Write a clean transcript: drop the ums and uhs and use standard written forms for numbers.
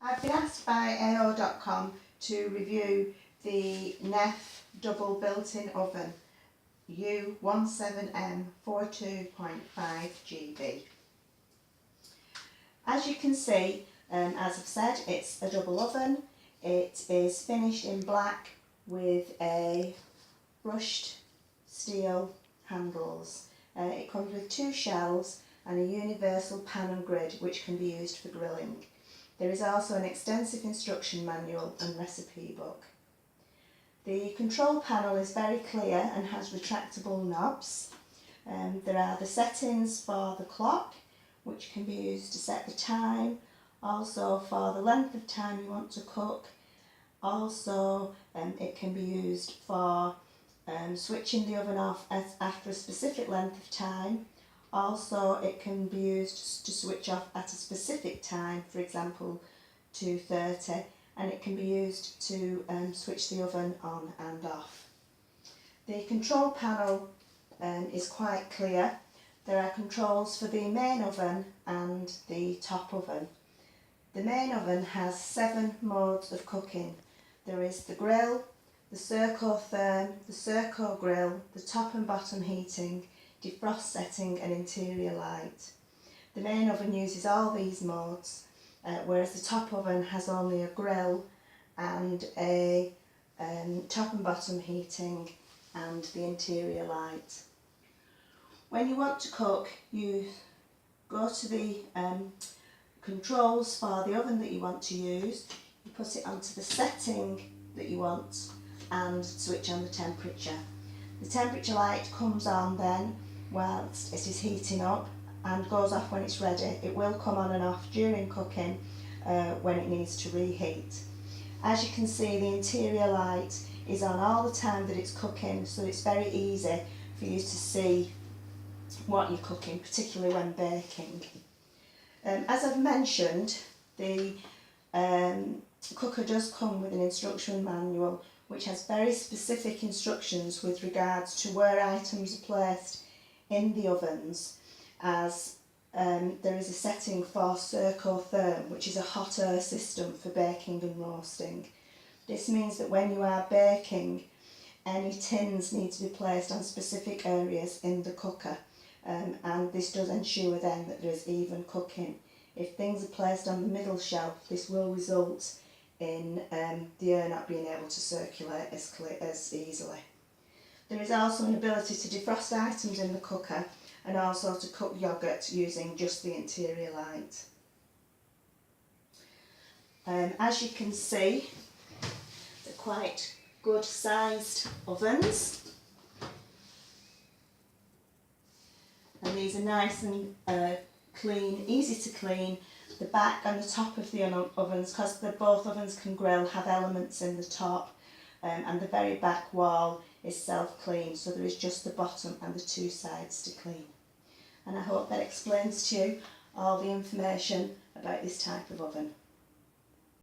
I've been asked by AO.com to review the Neff double built-in oven U17M42.5GB. As you can see, as I've said, it's a double oven. It is finished in black with a brushed steel handles. It comes with 2 shelves and a universal pan and grid which can be used for grilling. There is also an extensive instruction manual and recipe book. The control panel is very clear and has retractable knobs. There are the settings for the clock, which can be used to set the time, also for the length of time you want to cook. Also it can be used for switching the oven off after a specific length of time. Also it can be used to switch off at a specific time, for example 2:30, and it can be used to switch the oven on and off. The control panel is quite clear. There are controls for the main oven and the top oven. The main oven has 7 modes of cooking. There is the grill, the circotherm, the circo grill, the top and bottom heating, defrost setting and interior light. The main oven uses all these modes, whereas the top oven has only a grill and a top and bottom heating and the interior light. When you want to cook, you go to the controls for the oven that you want to use, you put it onto the setting that you want and switch on the temperature. The temperature light comes on then whilst it is heating up and goes off when it's ready. It will come on and off during cooking when it needs to reheat. As you can see, the interior light is on all the time that it's cooking, so it's very easy for you to see what you're cooking, particularly when baking. As I've mentioned, the cooker does come with an instruction manual which has very specific instructions with regards to where items are placed in the ovens, as there is a setting for circotherm, which is a hot air system for baking and roasting. This means that when you are baking, any tins need to be placed on specific areas in the cooker, and this does ensure then that there is even cooking. If things are placed on the middle shelf, this will result in the air not being able to circulate as easily. There is also an ability to defrost items in the cooker and also to cook yoghurt using just the interior light. As you can see, they're quite good sized ovens, and these are nice and clean, easy to clean. The back and the top of the ovens, because both ovens can grill, have elements in the top, and the very back wall is self-clean, so there is just the bottom and the 2 sides to clean. And I hope that explains to you all the information about this type of oven.